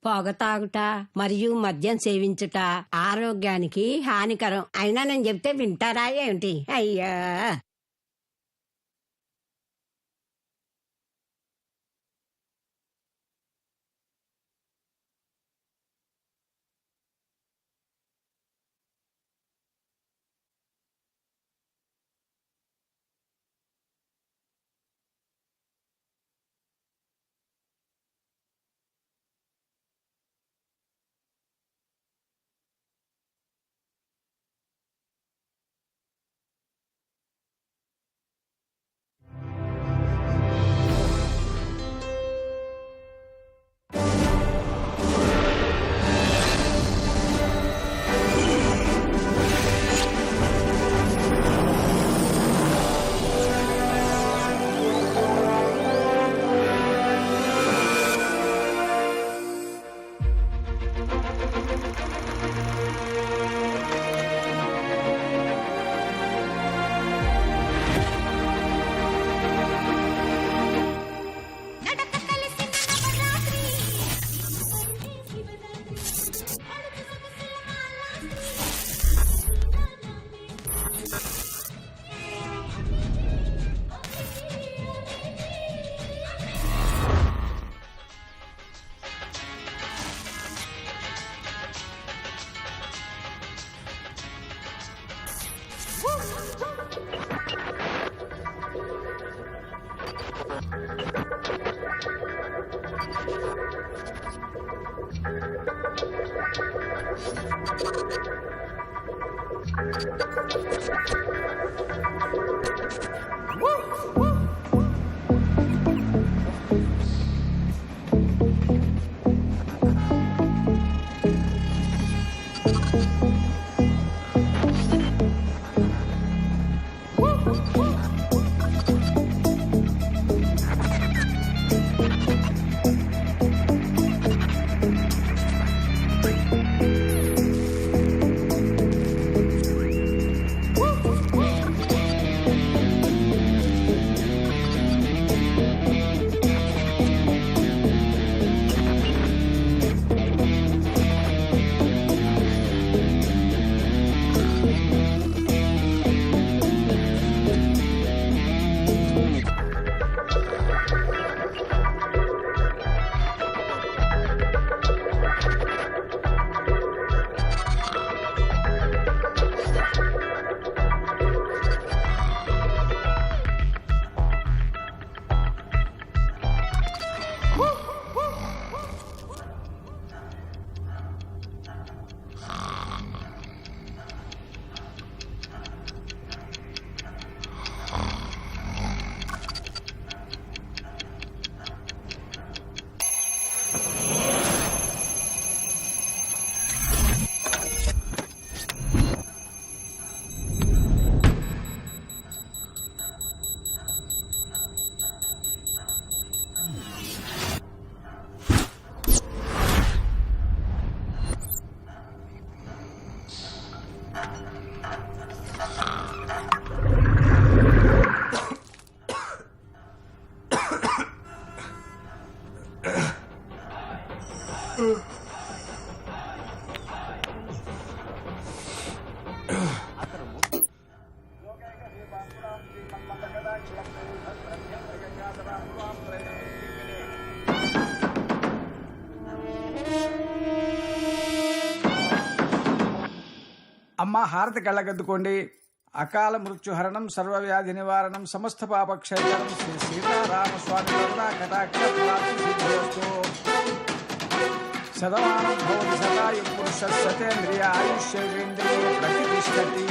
పొగ తాగుట మరియు మద్యం సేవించుట ఆరోగ్యానికి హానికరం. అయినా నేను చెప్తే వింటారా ఏమిటి? అయ్యా అమ్మ హారతి కళ్ళగద్దుకోండి. అకాల మృత్యుహరణం సర్వవ్యాధి నివారణం సమస్త పాపక్షయకరం శ్రీ సీతారామస్వామి కటాక్ష శతమానం భవతి సదాయు పురుష సతేంద్రియ ఆయుష్యేంద్రియ ప్రతిష్టతి.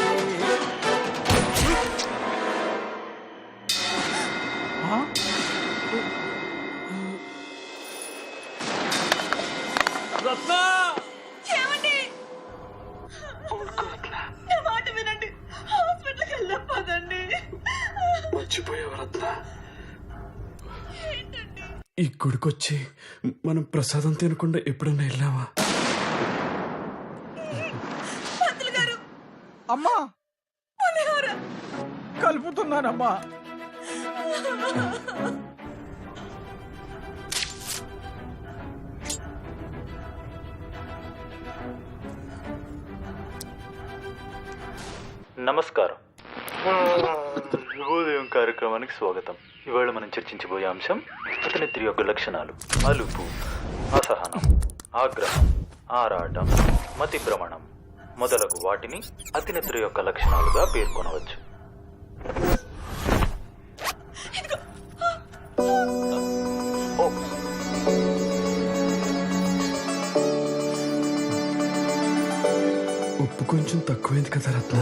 ఈ గుడికొచ్చి మనం ప్రసాదం తినకుండా ఎప్పుడన్నా వెళ్ళావా? అమ్మా కలుపుతున్నానమ్మా. నమస్కారం. శుభోదయం కార్యక్రమానికి స్వాగతం. ఇవాళ మనం చర్చించబోయే అంశం అతనిత్రి యొక్క లక్షణాలు. అలుపు, అసహనం, ఆగ్రహం, ఆరాటం, మతి భ్రమణం మొదలగు వాటిని అతినిద్ర యొక్క లక్షణాలుగా పేర్కొనవచ్చు. ఉప్పు కొంచెం తక్కువైంది కదా రత్న.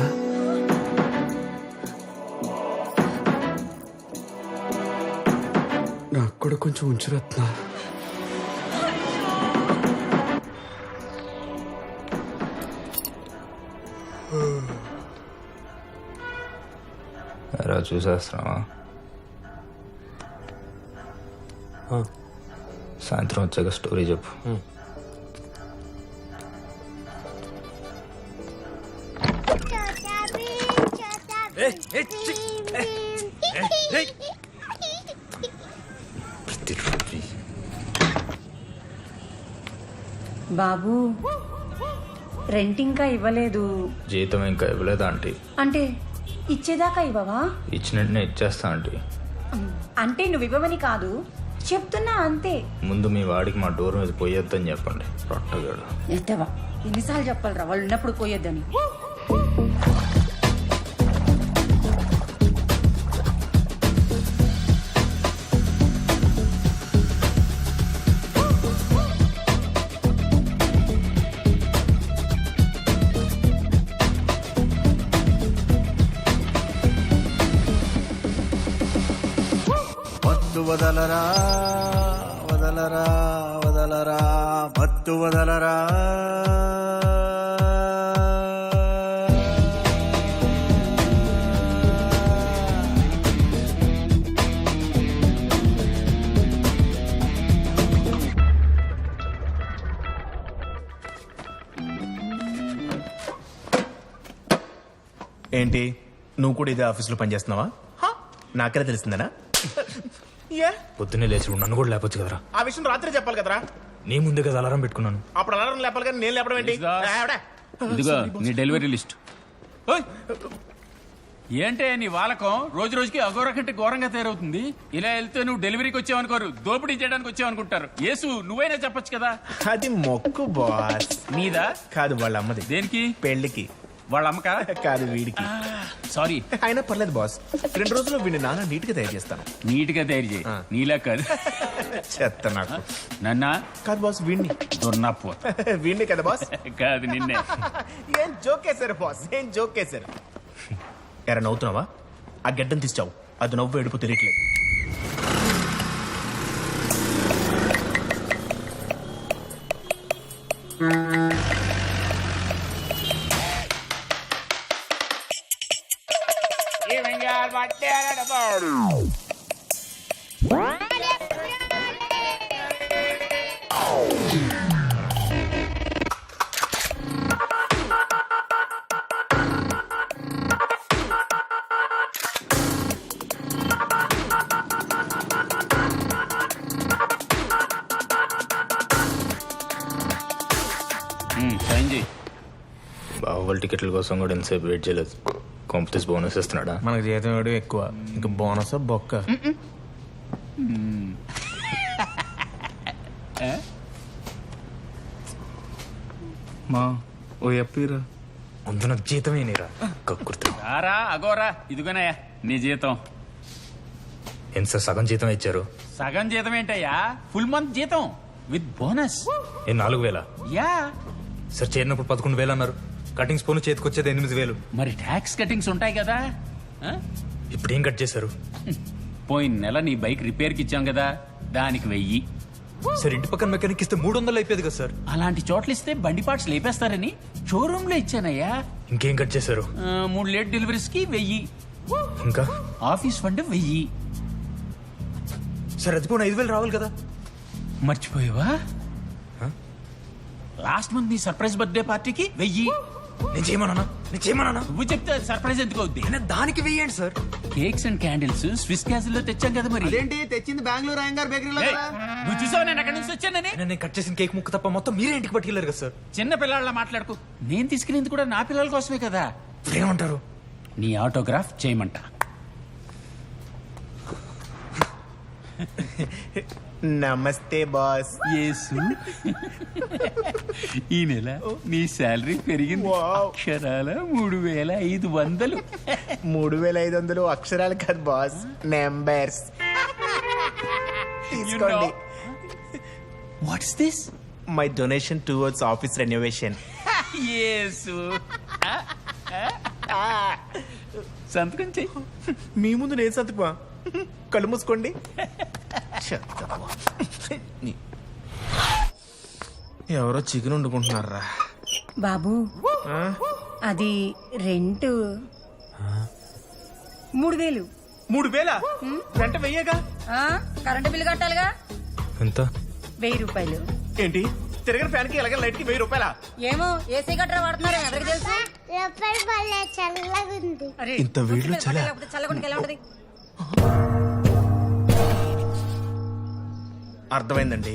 నాకు కూడా కొంచెం ఉంచు రత్న. ఎలా చూసేస్తున్నావా? సాయంత్రం వచ్చాక స్టోరీ చెప్పు. బాబు రెంట్ ఇంకా ఇవ్వలేదు. జీతం ఇంకా ఇవ్వలేదా ఆంటీ? అంటే ఇచ్చేదాకా ఇవ్వవా? ఇచ్చినట్టునే ఇచ్చేస్తా ఆంటీ. అంటే నువ్వు ఇవ్వవని కాదు, చెప్తున్నా అంతే. ముందు మీ వాడికి మా డోర్ మీద పోయొద్దని చెప్పండి. రొట్టగాడు ఎత్తవా, ఎన్నిసార్లు చెప్పాలరా వాళ్ళు ఉన్నప్పుడు పోయొద్దని. వదలరా వదలరా వదలరా మత్తు వదలరా. ఏంటి, నువ్వు కూడా ఇదే ఆఫీసులో పనిచేస్తున్నావా? నాకనే తెలిసిందనా? పొద్దున్నే లేచి నన్ను కూడా లేపొచ్చు కదరా. ఆ విషయం రాత్రి చెప్పాలి కదరా. నీ ముందే కదా అలారం పెట్టుకున్నాను. అప్పుడు అలారం లేపాలి కానీ నేను లేపడం ఏంటి? ఇదిగో నీ డెలివరీ లిస్ట్. ఏంటే నీ వాలకం రోజు రోజుకి అఘోర కంటే ఘోరంగా తయారవుతుంది. ఇలా వెళ్తే నువ్వు డెలివరీకి వచ్చావనుకోరు, దోపిడీ చేయడానికి వచ్చావనుకుంటారు. యేసు నువ్వైనా చెప్పొచ్చు కదా. అది మొక్కు బాస్. నీదా? కాదు, వాళ్ళ అమ్మది. దేనికి? పెళ్లికి. వాళ్ళ అమ్మక? కాదు, వీడికి. సారీ. అయినా పర్లేదు బాస్, 2 రోజుల్లో వీడిని నాన్న నీట్ గా తయారు చేస్తాను. నీట్ గా తయారు చేయి. నీలా కాదు. చెత్త నాకు. నన్నా? కాదు బాస్, వీడిని. దొర్నప్పు. వీడిని కదా బాస్. కాదు, నిన్నే. ఏం జోకేశారు బాస్, ఏం జోకేశారు. ఎరా నవ్వుతున్నావా? ఆ గడ్డం తీసావు, అది నవ్వు ఎడుపు తెలియట్లేదు. సైన్ చేయి. బాహుబలి టికెట్ల కోసం కూడా ఎంతసేపు వెయిట్ చేయలేదు. కాంపిటీస్ బోనస్ ఇస్తున్నాడా? మనకు జీతం వేయడం ఎక్కువ, ఇంకా బోనస్ బొక్క. మా ఓ ఎప్పీరా. ముందు నాకు జీతమే నీరా కక్కుర్తి. రారా అఘోరా, ఇదిగోనయ్యా నీ జీతం. ఎంత సార్ సగం జీతం ఇచ్చారు? సగం జీతం ఏంటయ్యా, ఫుల్ మంత్ జీతం విత్ బోనస్. 4,000? యా. సార్ చేరినప్పుడు 11,000 అన్నారు. కటింగ్స్ పోను చేతికొచ్చేది 8,000. మరి ట్యాక్స్ కటింగ్స్ ఉంటాయి కదా. ఇప్పుడు ఏం కట్ చేశారు? పోయిన నెల నీ బైక్ రిపేర్కి ఇచ్చాం కదా, దానికి 1000. సార్ ఇంటి పక్కన మెకానిక్ ఇస్తే 300 అయిపోయేది కదా సార్. అలాంటి చోట్ల ఇస్తే బండి పార్ట్స్ లేపేస్తారని షోరూమ్ లో ఇచ్చానయ్యా. ఇంకేం కట్ చేశారు? 3 లేట్ డెలివరీస్ కి 1000. ఇంకా ఆఫీస్ ఫండ్ 1000. సార్ అది పోనీ 5,000 రావాలి కదా. మర్చిపోయావా? లాస్ట్ మంత్ నీ సర్ప్రైజ్ బర్త్డే పార్టీకి 1000. నేను చేయమన్నా? నువ్వు చెప్తే సర్ప్రైజ్ ఎందుకు అవుద్ది? దానికి వెయ్యండి sir. Cakes and candles Swiss castle లో తెచ్చాం కదా. మరి అదేంటి తెచ్చింది బెంగళూరు అయ్యంగార్ బేకరీలో ఏయ్, కదా. నువ్వు చూసావు నేను అక్కడి నుంచి వచ్చానని? నేను కట్ చేసిన కేక్ ముక్క తప్ప మొత్తం మీరే ఇంటికి పట్టుకెళ్ళారు కదా సార్. చిన్న పిల్లల మాట్లాడుకో. నేను తీసుకెళ్ళింది కూడా నా పిల్లల కోసమే కదా. ఏమంటారు? నీ ఆటోగ్రాఫ్ చేయమంట. నమస్తే బాస్. యేసు, ఈ నెల నీ శాలరీ పెరిగింది. వావ్. అక్షరాల 3500. 3500 అక్షరాలు కాదు బాస్, నెంబర్స్. తీసుకోండి. What's this? My donation towards office renovation. Yesu, సంతకం చెయ్యి. మీ ముందు నేను సతుపా, కళ్ళు మూసుకోండి. ఎవరో చికెన్ వండుకుంటున్నారా బాబు, అది రెంట్ 3000. 3000 గంట వెయ్యగా? కరెంటు బిల్లు కట్టాలిగా, ఎంత? 1000 రూపాయలు. ఏంటి తిరగని ఫ్యాన్ కి ఎలాగ లైట్ కి 1000 రూపాయలా? ఏమో ఏసీ గట్రా వాడుతున్నారు, ఎవరికి తెలుసు? అరే, ఇంత వేడిలో చలి. లేకపోతే చల్లకుండా ఎలా ఉంటది? అర్థమైందండి.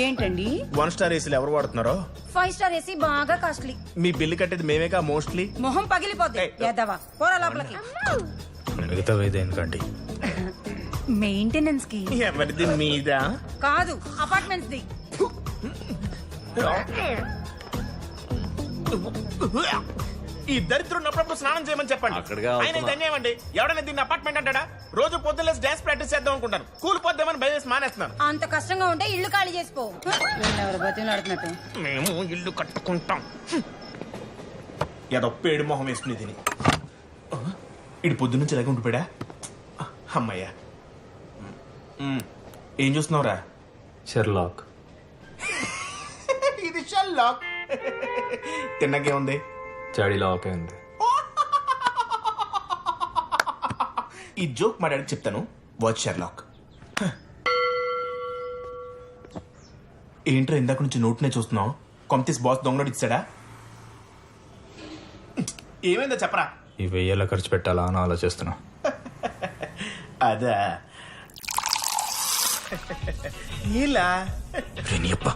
ఏంటండి 1 స్టార్ ఏసీలు ఎవరు వాడుతున్నారో? 5 స్టార్ ఏసీ బాగా కాస్ట్లీ. మీ బిల్లు కట్టేది మేమేగా మోస్ట్లీ. మొహం పగిలిపోద్ది. ఎద్దవా పోరా లోపలికి. మిగతా వేదే ఎందుకండి? మెయింటెనెన్స్ కి ఎవరిది మీద? కాదు, అపార్ట్మెంట్స్ ది. ఈ దరిద్రం ఉన్నప్పుడు స్నానం చేయమని చెప్పండి. ఆయన ఇది అన్యాయమండి. ఎవడైనా దీన్ని అపార్ట్మెంట్ అంటాడా? రోజు పొద్దున్న డాన్స్ ప్రాక్టీస్ చేద్దాం అనుకుంటాను, కూలి పోద్దామని భయం మానేస్తున్నాను. అంత కష్టంగా ఉంటే ఇల్లు ఖాళీ చేసుకో. ఎవరు బతిలాడుతున్నట్టు. మేము ఇల్లు కట్టుకుంటాం. ఏదో పేడు మొహం వేసుకుని తిని ఇటు పొద్దు నుంచి ఇలాగే ఉండిపోయా. అమ్మయ్యా. ఏం చూస్తున్నావురా? షెర్లాక్. ఇది షెర్లాక్. తిన్నకే ఉంది. చాడీ లాక్ అయింది. ఈ జోక్ మా డాడీకి చెప్తాను. Watch Sherlock. ఏంట్రా ఇందాక నుంచి నోట్నే చూస్తున్నావు? కొంతీస్ బాస్ దొంగలోడు ఇచ్చాడా? ఏమైందో చెప్పరా. ఈ 1000 ఖర్చు పెట్టాలా అని ఆలోచిస్తున్నా. అదా ఇలా అప్ప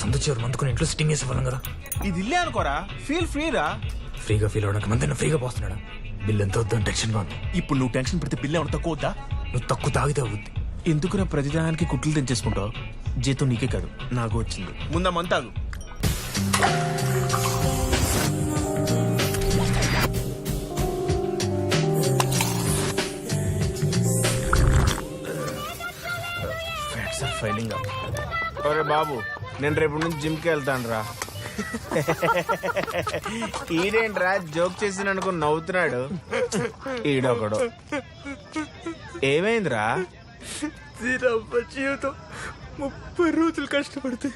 సందు చివరి మందుకుని ఇంట్లో సిట్టింగ్ వేసి ఇవ్వాలి కదా. ఇది ఇల్లే అనుకోరా, ఫీల్ ఫ్రీరా. ఫ్రీగా ఫీల్ అవడానికి మంది ఫ్రీగా పోస్తున్నాడా? బిల్ ఎంత వద్దని టెన్షన్ గా ఉంది. ఇప్పుడు నువ్వు టెన్షన్ పెడితే బిల్ ఏమన్నా తక్కువ వద్దా? నువ్వు తక్కువ తాగితే అవుద్ది. ఎందుకురా ప్రతిదానానికి కుట్లు తెంచేసుకుంటావు? జీతం నీకే కాదు నాకు వచ్చింది. ముందా మంతాగు. ఫైలింగ్. ఒరే బాబు, నేను రేపు నుంచి జిమ్కి వెళ్తాను రా. ఈడేంట్రా జోక్ చేసి అనుకో నవ్వుతున్నాడు. ఈడొకడు. ఏమైందిరా? జీవితం 30 రోజులు కష్టపడితే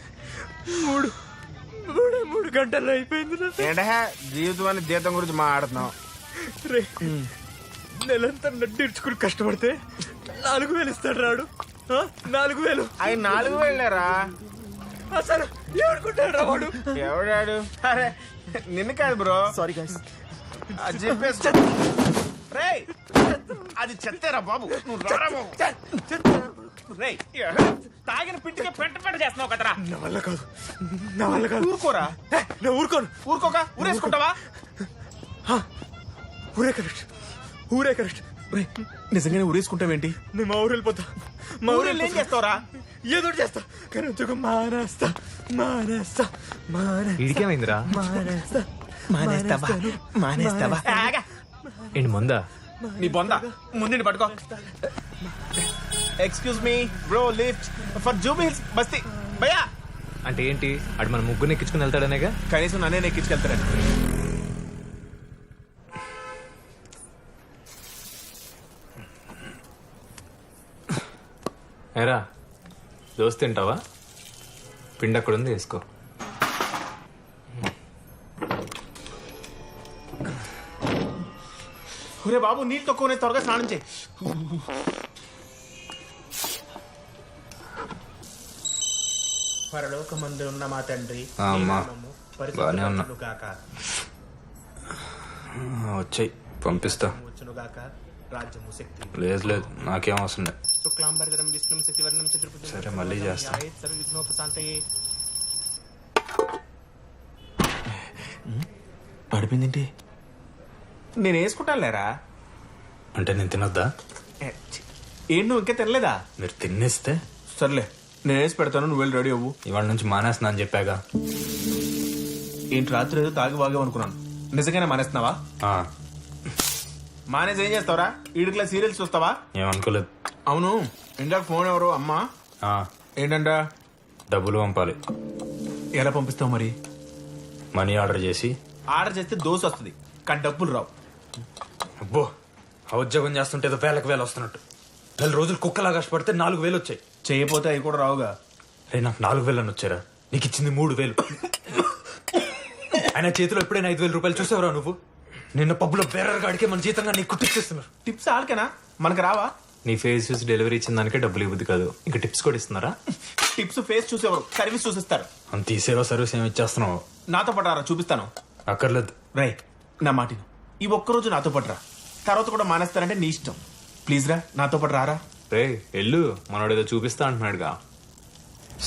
3 గంటలు అయిపోయింది. ఏంట జీవితం అని జీతం గురించి మాట్లాడుతున్నావు? నెలంతా నడ్డిడ్చుకుని కష్టపడితే 4000 ఇస్తాడు రాడు. 4000. అవి 4000రా. అసలు ఏమనుకుంటాడు రా వాడు? ఎవడాడు? అరే నిన్ను కాదు బ్రో. Sorry guys. అది చెప్పేసి రేయ్, అది చెత్తేరా బాబు. నువ్వు రారా బాబు. రేయ్, తాగిన పింటికే పెంట చేస్తున్నావు కదరా. నా వల్ల కాదు. ఊరుకోరా. నేను ఊరుకోను. ఊరుకోక ఊరేసుకుంటావా? ఊరే కరెక్ట్. నిజంగానే ఊరేసుకుంటావేంటి? నేను మా ఊరు వెళ్ళిపోతా. మా ఊరిలో ఏం చేస్తావురా? ఏదో చేస్తా, కానీ ఉద్యోగం మానేస్తా. ఇడికేమైందిరా? మానేస్తావా? ఏంటి మందా? నీ బొంద ముందు పట్టుకో. Excuse me bro, lift for Jubilee Hills బస్తీ. భయ్యా అంటే ఏంటి? అటు మన ముగ్గురు ఎక్కించుకుని వెళ్తాడనేగా. కనీసం నన్నే ఎక్కించుకెళ్తారని. ఏరా దోశ తింటావా? పిండి అక్కడ ఉంది, వేసుకో. ఒరే బాబు, నీళ్ళు తక్కువనే, త్వరగా స్నానం చేయి. పరలోకమందు ఉన్న మా తండ్రి, అమ్మా బానే ఉన్నా. గాక వచ్చాయి, పంపిస్తా. వచ్చును గాక రాజ్యము శక్తి. లేదు నాకేం అవసరం లేదు. శుక్లాంబరధరం విష్ణుం శశివర్ణం చతుర్భుజం. సరే, మళ్ళీ చేస్తా. సర్వవిఘ్నోపశాంతయే. పడిపోయిందేంటి? నేను వేసుకుంటాను లేరా. అంటే నేను తినొద్దా? ఏంటి నువ్వు ఇంకా తినలేదా? మీరు తినేస్తే సర్లే నేను వేసి పెడతాను, నువ్వు వెళ్ళి రెడీ అవ్వు. ఇవాళ నుంచి మానేస్తున్నా అని చెప్పాగా. ఏంటి రాత్రి ఏదో తాగి వాగావు అనుకున్నాను, నిజంగానే మానేస్తున్నావా? ఆ, మానేసి ఏం చేస్తావరా? ఈడుకులా సీరియల్స్ చూస్తావా? ఏమనుకోలేదు. అవును, ఇందాక ఫోన్ ఎవరు? అమ్మా. ఆ, ఏంటంట? డబ్బులు పంపాలి. ఎలా పంపిస్తావు మరి? మనీ ఆర్డర్ చేసి. ఆర్డర్ చేస్తే దోశ వస్తుంది కానీ డబ్బులు రావు. అబ్బో, ఆ ఉద్యోగం చేస్తుంటే ఏదో వేలకు వేలు వస్తున్నట్టు. 4 రోజులు కుక్కలా కష్టపడితే 4,000 వచ్చాయి. చేయకపోతే అవి కూడా రావుగా. రే, నాకు 4,000 అని వచ్చారా? నీకు ఇచ్చింది 3,000. ఆయన చేతిలో ఎప్పుడైనా 5,000 రూపాయలు చూసావురా నువ్వు? నిన్న పబ్బులో బేరర్ గాడికే మన జీతంగా నీకు కుట్టిస్తున్నారు. టిప్స్ ఆళ్ళకేనా, మనకు రావా? నీ ఫేస్ చూసి డెలివరీ ఇచ్చిన దానికే డబ్బులు ఇవ్వద్దు కాదు, ఇంకా టిప్స్ కూడా ఇస్తున్నారా? టిప్స్ ఫేస్ చూసేవారు, సర్వీస్ చూసిస్తారు. అంత తీసేవా సర్వీస్ ఏమి ఇచ్చేస్తున్నావు? నాతో పట్టారా, చూపిస్తాను. అక్కర్లేదు. రై, నా మాటిను, ఈ ఒక్కరోజు నాతో పట్టరా, తర్వాత కూడా మానేస్తారంటే నీ ఇష్టం. ప్లీజ్ రా, నాతో పాటు రారా. రే ఎల్లు, మనోడేదో చూపిస్తా అంటున్నాడుగా.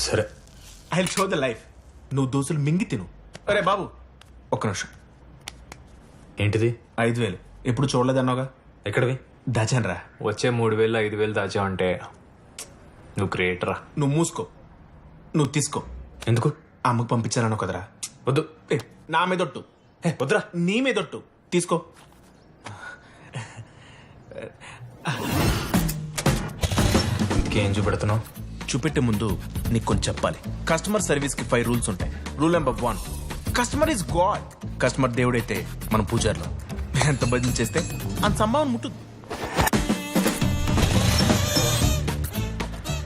సరే, I will show the life. నువ్వు దోశలు మింగి తిను. అరే బాబు, ఒక్క నిమిషం. ఏంటిది? 5,000 ఎప్పుడు చూడలేదన్నావుగా. ఎక్కడివి? దాచాను రా. వచ్చే 3,000 5,000 దాచావంటే నువ్వు గ్రేట్ రా. నువ్వు మూసుకో, నువ్వు తీసుకో. ఎందుకు? అమ్మకు పంపించాను కదరా. వద్దు. ఏ, నా మీదొట్టు. వద్దురా. నీ మీదొట్టు, తీసుకో. ఇంకేం చూపెడుతున్నావు? చూపెట్టే ముందు నీకు కొంచెం చెప్పాలి. కస్టమర్ సర్వీస్ కి 5 రూల్స్ ఉంటాయి. Rule number 1, customer is God. Customer దేవుడైతే మనం పూజారులు. ఎంత బదిలీ చేస్తే అంత సంభావన ముట్టుద్ది.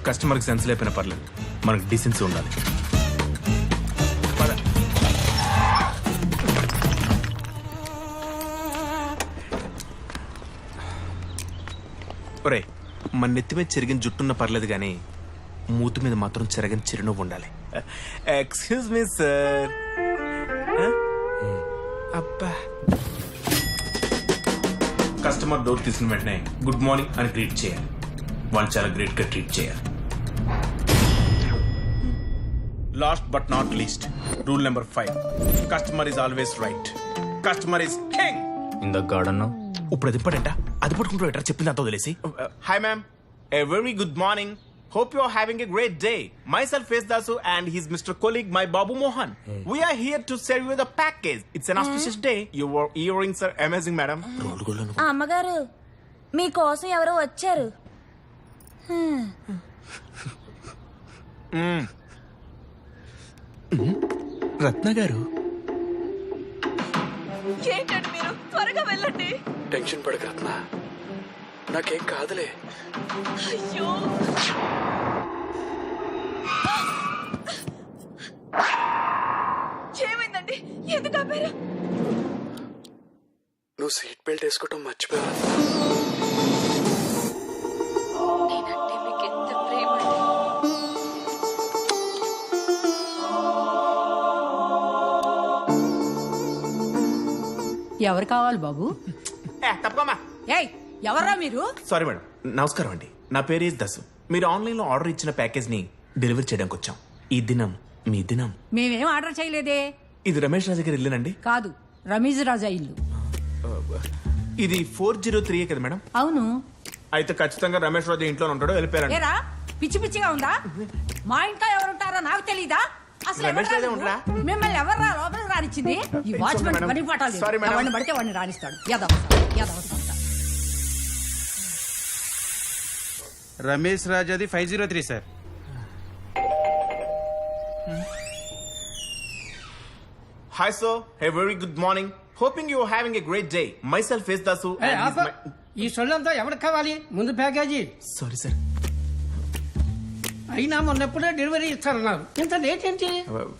కస్టమర్కి సెన్స్ లేకపోయినా పర్లేదు, మనకు డీసెన్సీ ఉండాలి. పద. ఒరే, మన నెత్తి మీద చెరిగిన జుట్టున్న పర్లేదు కానీ మూతి మీద మాత్రం చెరగని చిరునవ్వు ఉండాలి. Excuse me sir. అబ్బా. కస్టమర్ డోర్ తీసిన వెంటనే గుడ్ మార్నింగ్ అని గ్రీట్ చేయాలి. వాళ్ళు చాలా గ్రేట్ గా ట్రీట్ చేయాలి. Last but not least, rule number 5, customer is always right. Customer is king. ఇందాక గార్డన్ ఇప్పుడు అది ఇంపార్టెంట్. అది పట్టుకుంటూ ఎట్లా చెప్పింది అంతా వదిలేసి. Hi ma'am, a very good morning. Hope you are having a great day. Myself is Dasu and he's Mr. Colleague, my Babu Mohan. We are here to serve you the package. It's an auspicious day. Your earrings are amazing, madam. అమ్మగారు మీకోసం ఎవరో వచ్చారు. రత్న గారు. ఏంటండి మీరు, త్వరగా వెళ్ళండి. Tension పడక రత్న, నాకేం కాదులే. అయ్యో, ఏమైందండి? ఎందుకు ఆపారు? నువ్వు సీట్ బెల్ట్ వేసుకోవటం మర్చిపోయావు. నేనంటే మీకు ఎంత ప్రేమ అండి. ఎవరు కావాలి బాబు? తప్పమ్మా. ఏయ్, ఎవర్రా మీరు? సారీ మేడం, నమస్కారం అండి. నా పేరు ఈజ్ దసు. మీరు ఆన్లైన్ లో ఆర్డర్ ఇచ్చిన ప్యాకేజ్ ని డెలివరీ చేయడానికి వచ్చాం. ఈ దినం మీ దినం. మేమేం ఆర్డర్ చేయలేదే. ఇది రమేష్ రాజు గారి ఇల్లునండి? కాదు, రమీజ్ రాజా ఇల్లు. ఇది 403 కదా మేడం? అవును. అయితే ఖచ్చితంగా రమేష్ రాజు ఇంట్లో ఉంటాడో వెళ్ళిపోయారండి. ఏరా, పిచ్చి పిచ్చిగా ఉందా? మా ఇంట్లో ఎవరుంటారో నాకు తెలీదా? అసలు రమేష్ ఎవర్రా రాజే నువ్వు? ఉండరా? మిమ్మల్ని ఎవర్రా లోపలికి రానిచ్చింది? ఈ వాచ్మెన్ మేడం. పని పట్టాలి. Sorry, madam. ఎవరిని పడితే వాడిని రానిస్తాడు. రమేష్ రాజాది 503 sir. Hi sir, a very good morning. Hoping you are having a great day. Myself is Dasu and he's my... ఈ సొల్లంతా ఎవరికి కావాలి? ముందు ప్యాకేజీ. Sorry sir. అయినా మొన్నప్పుడే డెలివరీ ఇస్తారన్నారు, ఇంత లేట్ ఏంటి?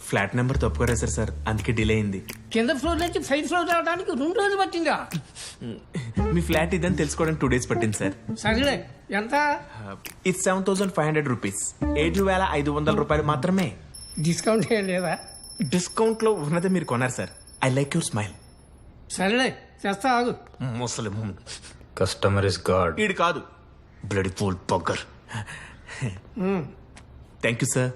ఫ్లాట్ నెంబర్ తప్పుగా రాశారు సార్, అందుకే డిలే అయింది. కింద ఫ్లోర్ నుంచి 5th ఫ్లోర్ రావడానికి 2 రోజులు పట్టిందా? మీ ఫ్లాట్ ఇదని తెలుసుకోవడానికి 2 days పట్టింది సార్. సరేలే, ఎంత? It's 7,500 rupees. 7,500 రూపాయలు మాత్రమే. డిస్కౌంట్ ఏం లేదా? డిస్కౌంట్ లో ఉన్నదే మీరు కొన్నారు sir. I like your smile. సరేలే, చేస్తా ఆగు. ముసలి కస్టమర్ ఇస్ గాడ్. ఈడు కాదు, bloody full బగ్గర్. Thank you sir.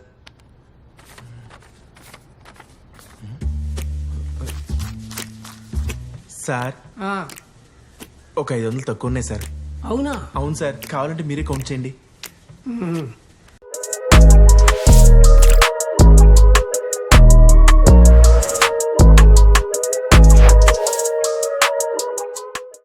Sir, ఒక 500 తక్కువ ఉన్నాయి సార్. అవునా? అవును సార్, కావాలంటే మీరే కౌంట్ చేయండి.